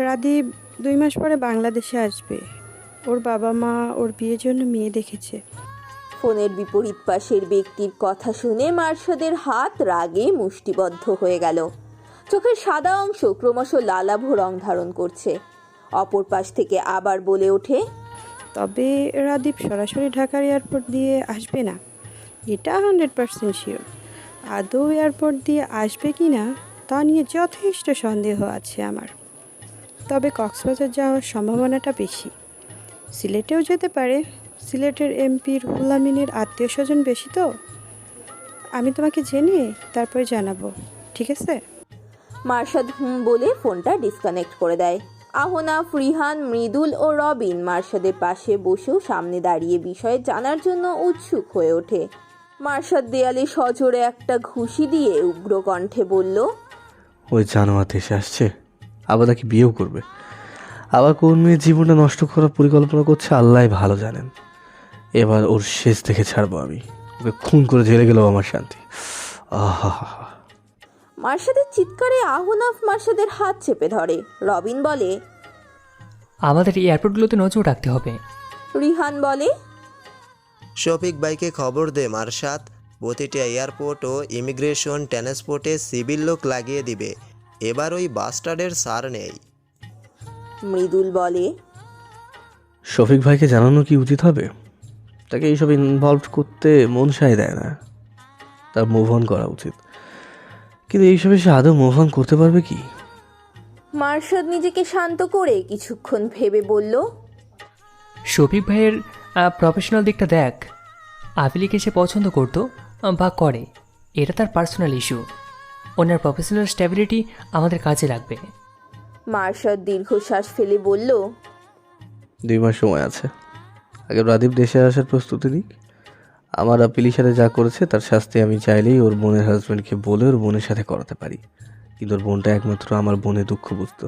রাদীপ 2 মাস পরে বাংলাদেশে আসবে। ওর বাবা মা ওর বিয়ের জন্য মেয়ে দেখেছে। ফোনের বিপরীত পাশের ব্যক্তির কথা শুনে মার্শাদের হাত রাগে মুষ্টিবদ্ধ হয়ে গেল। চোখের সাদা অংশ ক্রমশ লালাভ রং ধারণ করছে। অপর পাশ থেকে আবার বলে ওঠে, তবে রাদীপ সরাসরি ঢাকার এয়ারপোর্ট দিয়ে আসবে না, এটা 100% শিওর। আদৌ এয়ারপোর্ট দিয়ে আসবে কি না তা নিয়ে যথেষ্ট সন্দেহ আছে আমার। তবে কক্সবাজার যাওয়ার সম্ভাবনাটা বেশি। সিলেটেও যেতে পারে, সিলেটের এমপি রুহুল আমিনের আত্মীয় স্বজন বেশি তো। আমি তোমাকে জেনে তারপরে জানাবো, ঠিক আছে? মার্শাদ বলে ফোনটা ডিসকানেক্ট করে দেয়। আহনাফ, রিহান, মৃদুল ও রবিন মার্শাদের পাশে বসেও সামনে দাঁড়িয়ে বিষয়ে জানার জন্য উৎসুক হয়ে ওঠে। মার্শাদ দেয়ালে সজোরে একটা ঘুষি দিয়ে উগ্র কণ্ঠে বলল, ওই জানোয়ার দেশে আসছে, আবার নাকি বিয়েও করবে। আবার কোন মেয়ের জীবনটা নষ্ট করার পরিকল্পনা করছে আল্লাহ ভালো জানেন। এবার ওর শেষ দেখে ছাড়বো আমি। ওকে খুন করে জেলে গেলেও আমার শান্তি। আহা, মার্শাদের চিৎকারে আহনাফ মার্শাদের হাত চেপে ধরে। রবিন বলে, আমাদের এয়ারপোর্টগুলোতে নজর রাখতে হবে। রিহান বলে, শফিক ভাইকে খবর দে মার্শাদ, প্রতিটা এয়ারপোর্ট ও ইমিগ্রেশন ট্রান্সপোর্টে সিভিল লোক লাগিয়ে দিবে। এবার ওই বাস্টার্ডের সার নেই। মৃদুল বলে, শফিক ভাইকে জানানো কি উচিত হবে? তাকে এইসব ইনভলভ করতে মন সায় দেয় না। তার মুভ অন করা উচিত, কিন্তু এইসবে সে আদৌ মুভ অন করতে পারবে কি? মার্শাদ নিজেকে শান্ত করে কিছুক্ষণ ভেবে বলল, শফিক ভাইয়ের প্রফেশনাল দিকটা দেখ। আপিলিকে সে পছন্দ করতো বা করে, এটা তার পার্সোনাল ইস্যু। ওনার প্রফেশনাল স্ট্যাবিলিটি আমাদের কাজে লাগবে। মার্শাদ দীর্ঘশ্বাস ফেলে বলল, 2 মাস সময় আছে। আগে রাদীপ দেশে আসার প্রস্তুতি নিক। আমার আপিলির সাথে যা করেছে তার শাস্তি আমি চাইলেই ওর বোনের হাজব্যান্ডকে বলে ওর বোনের সাথে করাতে পারি। কিন্তু ওর বোনটা একমাত্র আমার বোনের দুঃখ বুঝতো,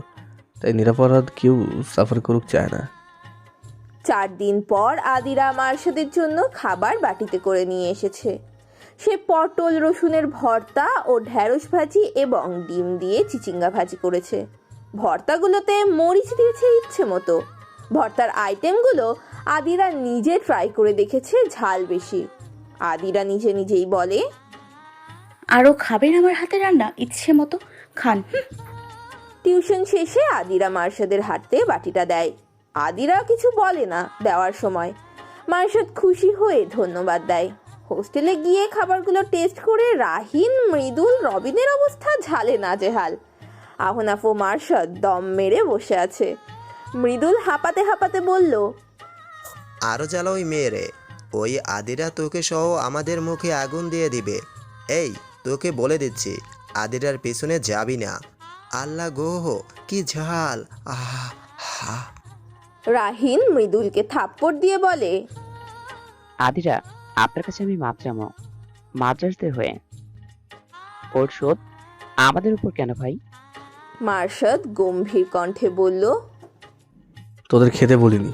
তাই নিরাপরাধ কেউ সাফার করুক চায় না। 4 দিন পর আদিরা মার্শাদের জন্য খাবার বাটিতে করে নিয়ে এসেছে। সে পটল রসুনের ভর্তা ও ঢ্যাঁড়স ভাজি এবং ডিম দিয়ে চিচিঙ্গা ভাজি করেছে। ভর্তাগুলোতে মরিচ দিয়েছে ইচ্ছে মতো। ভর্তার আইটেমগুলো আদিরা নিজে ট্রাই করে দেখেছে ঝাল বেশি। আদিরা নিজেই বলে, আরও খাবেন আমার হাতে রান্না? ইচ্ছে মতো খান। টিউশন শেষে আদিরা মার্শাদের হাতে বাটিটা দেয়। আদিরা কিছু বলে না দেওয়ার সময়। মার্শাদ খুশি হয়ে ধন্যবাদ দেয়। হোস্টেলে গিয়ে খাবারগুলো টেস্ট করে রাহিন, মৃদুল, রবিনের অবস্থা ঝালে নাজেহাল। আহনাফ ও মার্শাদ দম মেরে বসে আছে। মৃদুল হাঁপাতে হাঁপাতে বলল, আরও জ্বালা ওই মেয়েরে। ওই আদিরা তোকে সহ আমাদের মুখে আগুন দিয়ে দিবে। এই তোকে বলে দিচ্ছি, আদিরার পিছনে যাবি না। আল্লাহ গো, কি ঝাল! আহা হা। রাহিন মৃদুলকে থাপ্পড় দিয়ে বলে, আদিরা, আপনার কাছে আমি মাপ চামো, মাদ্রাসদের হয়ে। ওর শোধ আমাদের উপর কেন ভাই? মার্শাদ গম্ভীর কণ্ঠে বলল, তোদের খেতে বলিনি,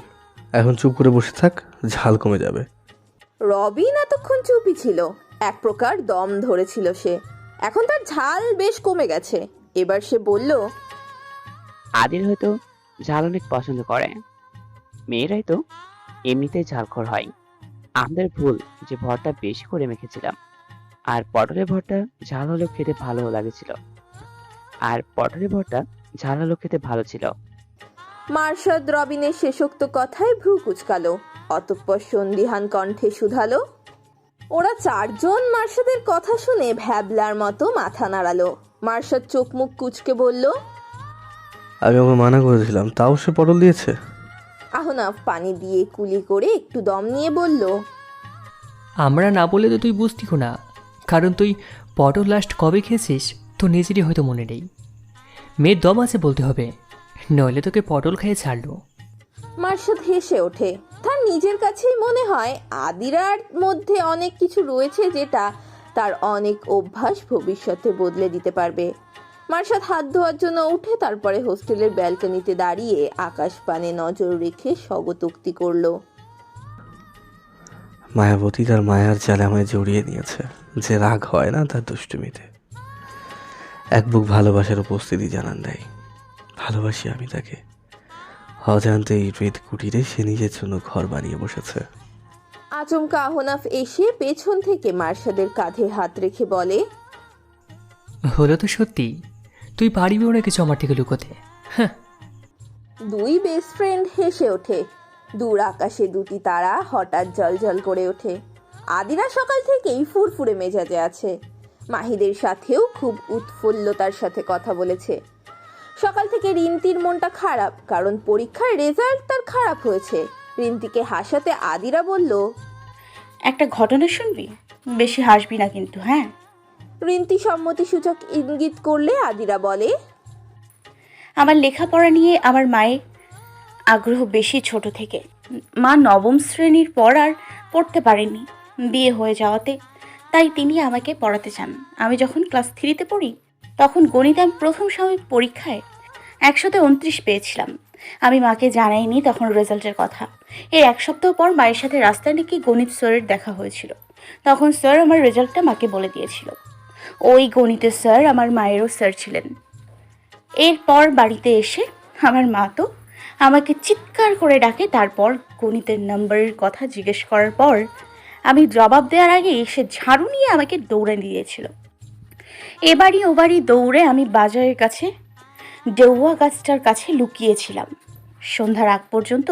এখন চুপ করে বসে থাক, ঝাল কমে যাবে। রবিন এতক্ষণ চুপই ছিল। এক প্রকার দম ধরেছিল সে। এখন তার ঝাল বেশ কমে গেছে। এবার সে বলল, আদির হয়তো ঝাল অনেক পছন্দ করে, মেয়েরাই তো এমনিতেই ঝালখোর হয়। আমাদের ভুল যে ভর্তা বেশি করে মেখেছিলাম। আর পটলের ভর্তা ঝাল হলেও খেতে ভালো ছিল। মার্শাদ রবিনের শেষোক্ত কথায় ভ্রু কুচকালো। অতঃপর সন্দিহান কণ্ঠে শুধালো। ওরা 4 জন মার্শাদের কথা শুনে ভ্যাবলার মতো মাথা নাড়ালো। মার্শাদ চোখ মুখ কুচকে বলল, আমি ওকে মানা করেছিলাম, তাও সে পটল দিয়েছে। আহনাফ পানি দিয়ে কুলি করে একটু দম নিয়ে বলল, আমরা না বলে তো তুই বুঝতিও না, কারণ তুই পটল লাস্ট কবে খেয়েছিস তোর নিজেরই হয়তো মনে নেই। মেয়ের দম আছে বলতে হবে, নইলে তোকে পটল খেয়ে ছাড়লো। মার্শাদ হেসে ওঠে। তার নিজের কাছেই মনে হয় আদিরার মধ্যে অনেক কিছু রয়েছে যেটা তার অনেক অভ্যাস ভবিষ্যতে বদলে দিতে পারবে। মার্শাদ হাত ধোয়ার জন্য উঠে তারপরে হোস্টেলের ব্যালকনিতে দাঁড়িয়ে আকাশ পানে নজর রেখে স্বগতোক্তি করল। মায়াবতী তার মায়ার জালে আমায় জড়িয়ে নিয়েছে। যে রাগ হয় না তার দুষ্টুমিতে। এক বুক ভালোবাসার উপস্থিতি জানান দেয়। ভালোবাসি আমি তাকে। অজান্তেই হৃদ কুটিরে সে নিজের জন্য ঘর বানিয়ে বসেছে। আচমকা আহনাফ এসে পেছন থেকে মার্শাদের কাঁধে হাত রেখে বলে, হলো তো সত্যি, তুই পারিবিও না কিছু আমার থেকে লুকোতে। হ্যাঁ। দুই বেস্ট ফ্রেন্ড হেসে ওঠে। দূর আকাশে দুটি তারা হঠাৎ জ্বলজ্বল করে ওঠে। আদিরা সকাল থেকেই ফুরফুরে মেজাজে আছে। মাহিদের সাথেও খুব উৎফুল্লতার সাথে কথা বলেছে। সকাল থেকে রিন্তির মনটা খারাপ, কারণ পরীক্ষার রেজাল্ট তার খারাপ হয়েছে। রিন্তিকে হাসাতে আদিরা বলল, একটা ঘটনা শুনবি? বেশি হাসবি না কিন্তু, হ্যাঁ? রিন্তি সম্মতিসূচক ইঙ্গিত করলে আদিরা বলে, আমার লেখাপড়া নিয়ে আমার মায়ের আগ্রহ বেশি ছোট থেকে। মা নবম শ্রেণীর পর আর পড়তে পারেনি বিয়ে হয়ে যাওয়াতে, তাই তিনি আমাকে পড়াতে চান। আমি যখন ক্লাস 3-তে পড়ি তখন গণিতে আমি প্রথম সাময়িক পরীক্ষায় 129 পেয়েছিলাম। আমি মাকে জানাইনি তখন রেজাল্টের কথা। এর এক সপ্তাহ পর মায়ের সাথে রাস্তায় নাকি গণিত স্যারের দেখা হয়েছিল। তখন স্যার আমার রেজাল্টটা মাকে বলে দিয়েছিল। ওই গণিতের স্যার আমার মায়েরও স্যার ছিলেন। এরপর বাড়িতে এসে আমার মা তো আমাকে চিৎকার করে ডাকে। তারপর গণিতের নাম্বারের কথা জিজ্ঞেস করার পর আমি জবাব দেওয়ার আগে সে ঝাড়ু নিয়ে আমাকে দৌড়ে দিয়েছিল। এবারই ওবারই দৌড়ে আমি বাজারের কাছে ডেউয়া গাছটার কাছে লুকিয়েছিলাম। সন্ধ্যার আগ পর্যন্ত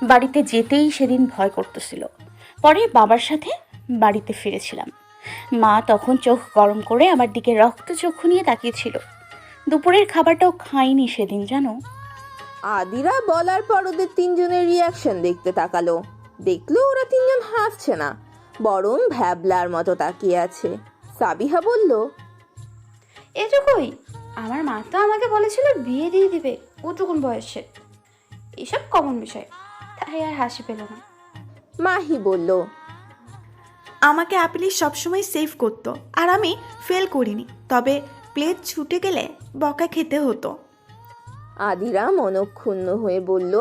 বাড়িতে যেতেই সেদিন ভয় করতেছিল। পরে বাবার সাথে বাড়িতে ফিরেছিলাম। মা তখন চোখ গরম করে আমার দিকে রক্তচক্ষু নিয়ে তাকিয়েছিল। দুপুরের খাবারটাও খাইনি সেদিন, জানো। আদিরা বলার পর ওদের তিনজনের রিয়াকশন দেখতে তাকালো। দেখলো ওরা তিনজন হাসছে না, বরং ভ্যাবলার মতো তাকিয়ে আছে। সাবিহা বলল, এটুকুই? আমার মা তো আমাকে বলেছিল বিয়ে দিয়ে দিবে ওটুকুন বয়সে, এসব কমন বিষয়, তাই আর হাসি পেল না। মাহি বলল, আমাকে আপিলি সবসময় সেভ করতো আর আমি ফেল করিনি, তবে প্লেট ছুটে গেলে বকা খেতে হতো। আদিরা মনক্ষুণ্ণ হয়ে বলল,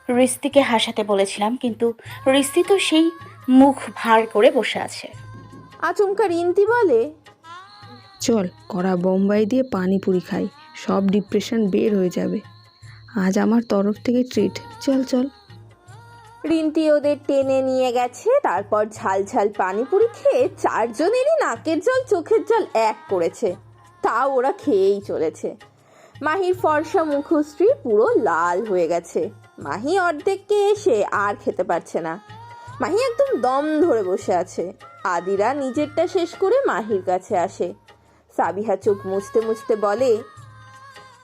রিস্তিকে হাসাতে বলেছিলাম, কিন্তু রিস্তি তো সেই মুখ ভার করে বসে আছে। আচমকা রিন্তি বলে, চল কড়া বোম্বাই দিয়ে পানিপুরি খাই, সব ডিপ্রেশন বের হয়ে যাবে। আজ আমার তরফ থেকে ট্রিট, চল চল। রিন্তি ওদের টেনে নিয়ে গেছে। তারপর ঝাল ঝাল পানিপুরি খেয়ে চারজনেরই নাকের জল চোখের জল এক করেছে। তাও ওরা খেয়েই চলেছে। মাহির ফর্সা মুখশ্রী পুরো লাল হয়ে গেছে। মাহি অর্ধেককে এসে আর খেতে পারছে না। মাহি একদম দম ধরে বসে আছে। আদিরা নিজেরটা শেষ করে মাহির কাছে আসে। সাবিহা চোখ মুছতে মুছতে বলে,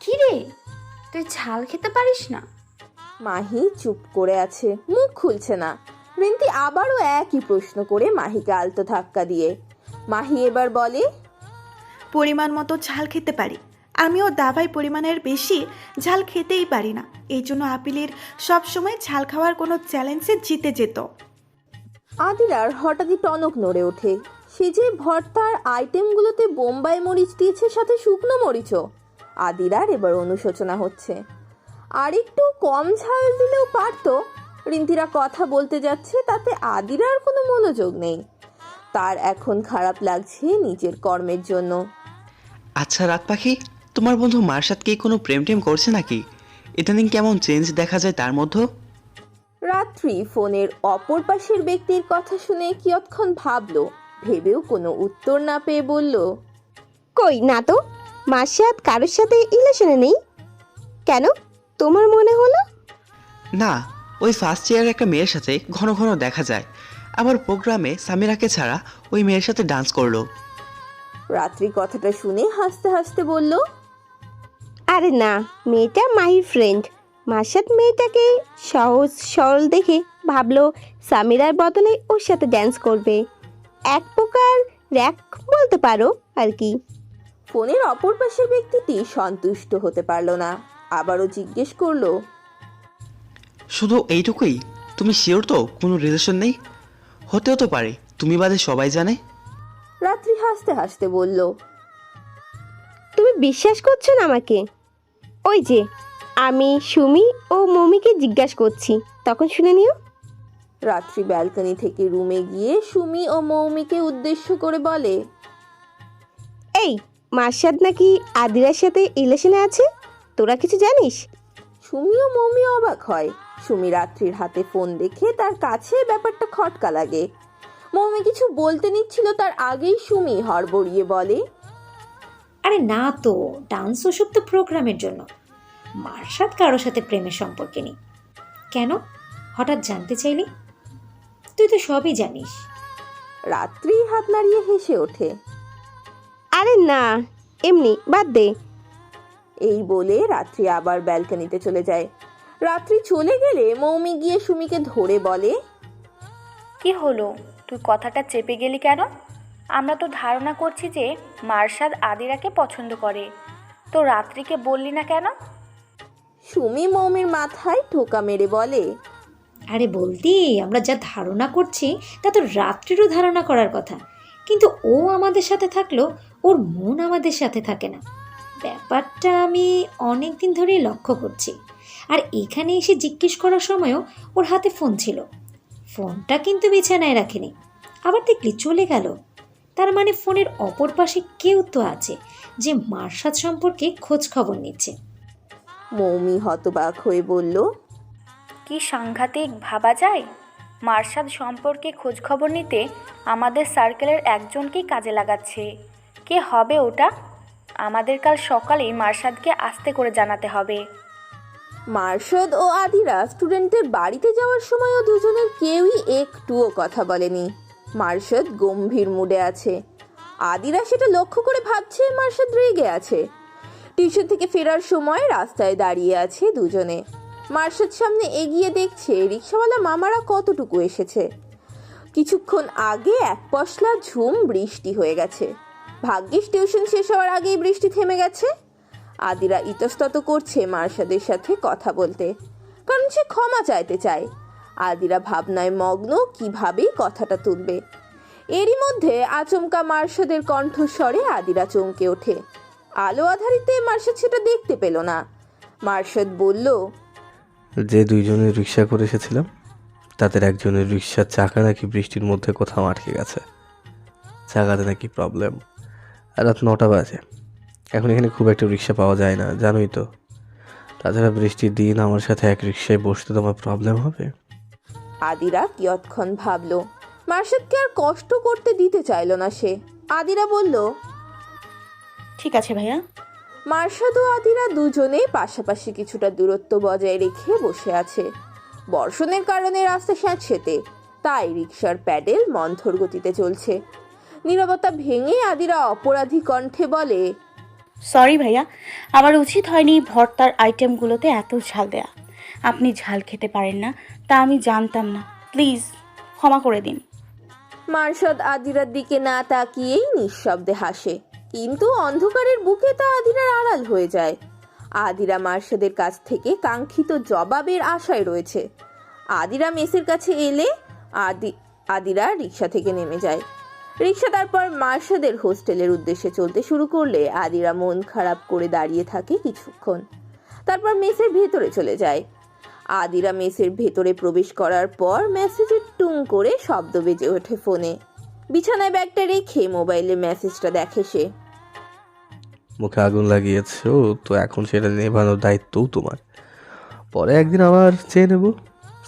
কি রে, তুই ঝাল খেতে পারিস না? মাহি চুপ করে আছে, মুখ খুলছে না। রিন্তি আবারও একই প্রশ্ন করে মাহিকে আলতো ধাক্কা দিয়ে। মাহি এবার বলে, পরিমাণ মতো ঝাল খেতে পারি, আমিও দাবাই পরিমাণের বেশি ঝাল খেতেই পারি না। এই জন্য আপিলের সবসময় ঝাল খাওয়ার কোনো চ্যালেঞ্জে জিতে যেত। আদিরার হঠাৎই টনক নড়ে ওঠে। সে যে ভর্তার আইটেমগুলোতে বোম্বাই মরিচ দিয়েছে, সাথে শুকনো মরিচও। আদিরার এবার অনুশোচনা হচ্ছে। আর একটু কম ঝাল দিলেও পারতো। রিন্তিরা কথা বলতে যাচ্ছে, তাতে আদিরার কোনো মনোযোগ নেই। তার এখন খারাপ লাগছে নিজের কর্মের জন্য। আচ্ছা রাত পাখি, তোমার বন্ধু মার্শাদ কি কোনো প্রেম টেম করছে নাকি? ইদানিং কেমন চেঞ্জ দেখা যায় তার মধ্যে। রাত্রি ফোনের অপর পাশের ব্যক্তির কথা শুনে কিয়ৎক্ষণ ভাবলো। ভেবেও কোনো উত্তর না পেয়ে বলল, কই না তো, মার্শাদ কারোর সাথে রিলেশনে নেই কেন? তোমার মনে হলো? না, ওই ফার্স্ট ইয়ারের একটা মেয়ের সাথে ঘন ঘন দেখা যায়, আবার প্রোগ্রামে সামিরাকে ছাড়া ওই মেয়ের সাথে ডান্স করলো। রাত্রি কথাটা শুনে হাসতে হাসতে বলল, আরে না, মেয়েটা মাহির ফ্রেন্ড। মার্শাদ মেয়েটাকে সহজ সরল দেখে ভাবলো সামিরার বদলে ওর সাথে ড্যান্স করবে। এক প্রকার র্যাক বলতে পারো আর কি। ফোনের অপর পাশের ব্যক্তিটি সন্তুষ্ট হতে পারল না, আবারও জিজ্ঞেস করলো, শুধু এইটুকুই? তুমি শিওর তো কোনো রিলেশন নেই? হতেও তো পারে, তুমি বাদে সবাই জানে। রাত্রি হাসতে হাসতে বলল, তুমি বিশ্বাস করছো না আমাকে? ওই যে আমি সুমি ও মৌমিকে জিজ্ঞাসা করছি, তখন শুনে নিও। রাত্রি ব্যালকনি থেকে রুমে গিয়ে সুমি ও মৌমিকে উদ্দেশ্য করে বলে, এই মার্শাদ নাকি আদিরার সাথে রিলেশনে আছে, তোরা কিছু জানিস? সুমি ও মৌমি অবাক হয়। সুমি রাত্রির হাতে ফোন দেখে তার কাছে ব্যাপারটা খটকা লাগে। মৌমি কিছু বলতে নিচ্ছিল তার আগেই সুমি হড়বড়িয়ে বলে, আরে না তো, ডান্স ওসব তো প্রোগ্রামের জন্য, মার্শাদ কারোর সাথে প্রেমের সম্পর্কে নেই। কেন হঠাৎ জানতে চাইলি? তুই তো সবই জানিস। রাত্রি হাত নাড়িয়ে হেসে ওঠে। আরে না, এমনি, বাদ দে। এই বলে রাত্রি আবার ব্যালকনিতে চলে যায়। রাত্রি চলে গেলে মৌমি গিয়ে সুমিকে ধরে বলে, কি হলো, তুই কথাটা চেপে গেলি কেন? আমরা তো ধারণা করছি যে মার্শাদ আদিরাকে পছন্দ করে, তো রাত্রিকে বললি না কেন? সুমি মৌমির মাথায় ঠোকা মেরে বলে, আরে বলতি, আমরা যা ধারণা করছি তা তো রাত্রিরও ধারণা করার কথা, কিন্তু ও আমাদের সাথে থাকলেও ওর মন আমাদের সাথে থাকে না। ব্যাপারটা আমি অনেক দিন ধরেই লক্ষ্য করছি। আর এখানে এসে জিজ্ঞেস করার সময়ও ওর হাতে ফোন ছিল, ফোনটা কিন্তু বিছানায় রাখেনি, আবার দেখলি চলে গেল। তার মানে ফোনের অপর পাশে কেউ তো আছে যে মার্শাদ সম্পর্কে খোঁজ খবর নিচ্ছে। মৌমি হতবাক হয়ে বলল, কি সাংঘাতিক ভাবা যায়, মার্শাদ সম্পর্কে খোঁজ খবর নিতে আমাদের সার্কেলের একজনকেই কাজে লাগাচ্ছে। কে হবে ওটা? আমাদের কাল সকালেই মার্শাদকে আস্তে করে জানাতে হবে। মার্শাদ ও আদিরা স্টুডেন্টদের বাড়িতে যাওয়ার সময়ও দুজনের কেউই একটুও কথা বলেনি। মার্শাদ গম্ভীর মুডে আছে, আদিরা সেটা লক্ষ্য করে ভাবছে মার্শাদ রেগে আছে। টিউশন থেকে ফেরার সময় রাস্তায় দাঁড়িয়ে আছে দুজনে। মার্শাদ সামনে এগিয়ে দেখছে রিকশাওয়ালা মামারা কতটুকু এসেছে। কিছুক্ষণ আগে এক পশলা ঝুম বৃষ্টি হয়ে গেছে। ভাগ্যিস টিউশন শেষ হওয়ার আগেই বৃষ্টি থেমে গেছে। আদিরা ইতস্তত করছে মার্শাদের সাথে কথা বলতে, কারণ সে ক্ষমা চাইতে চায়। আদিরা ভাবনায় মগ্ন কিভাবেই কথাটা তুলবে। এরই মধ্যে আচমকা মার্শাদের কণ্ঠস্বরে আদিরা চমকে ওঠে। আলো আধারিতে মার্শাদ সেটা দেখতে পেল না। মার্শাদ বলল, যে দুইজনের রিক্সা করে এসেছিলাম তাদের একজনের রিক্সার চাকা নাকি বৃষ্টির মধ্যে কোথাও আটকে গেছে, চাকাতে নাকি প্রবলেম। আর রাত 9টা বাজে, এখন এখানে খুব একটা রিক্সা পাওয়া যায় না, জানোই তো। তাছাড়া বৃষ্টির দিন আমার সাথে এক রিক্সায় বসতে তোমার প্রবলেম হবে। আদিরা কিয়ৎক্ষণ ভাবল। মার্শাদকে আর কষ্ট করতে দিতে চাইল না সে। আদিরা বলল, ঠিক আছে ভাইয়া। মার্শাদ ও আদিরা দুজনেই পাশাপাশি কিছুটা দূরত্ব বজায় রেখে বসে আছে। বর্ষণের কারণে রাস্তা স্যাঁতসেঁতে, তাই রিকশার প্যাডেল মন্থর গতিতে চলছে। নীরবতা ভেঙে আদিরা অপরাধী কণ্ঠে বলে, সরি ভাইয়া, আমার উচিত হয়নি ভর্তার আইটেমগুলোতে এত ঝাল দেয়া। আপনি ঝাল খেতে পারেন না তা আমি জানতাম না, প্লিজ ক্ষমা করে দিন। মার্শাদ আদিরার দিকে না তাকিয়েই নিঃশব্দে হাসে, কিন্তু অন্ধকারের বুকে তা আদিরার আড়াল হয়ে যায়। আদিরা মার্শাদের কাছ থেকে কাঙ্ক্ষিত জবাবের আশায় রয়েছে। আদিরা মেসের কাছে এলে আদিরা রিক্সা থেকে নেমে যায়। রিক্সা তারপর মার্শাদের হোস্টেলের উদ্দেশ্যে চলতে শুরু করলে আদিরা মন খারাপ করে দাঁড়িয়ে থাকে কিছুক্ষণ, তারপর মেসের ভেতরে চলে যায়। আদিরা মেসের ভেতরে প্রবেশ করার পর মেসেজের টুং করে শব্দ বেজে ওঠে ফোনে। বিছানায় ব্যাগটা রেখে মোবাইলে মেসেজটা দেখে সে। মুখে আগুন লাগিয়েছো তো এখন সেটা নেভানোর দায়িত্বও তোমার, পরে একদিন আবার চেয়ে নেব।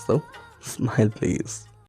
So smile please.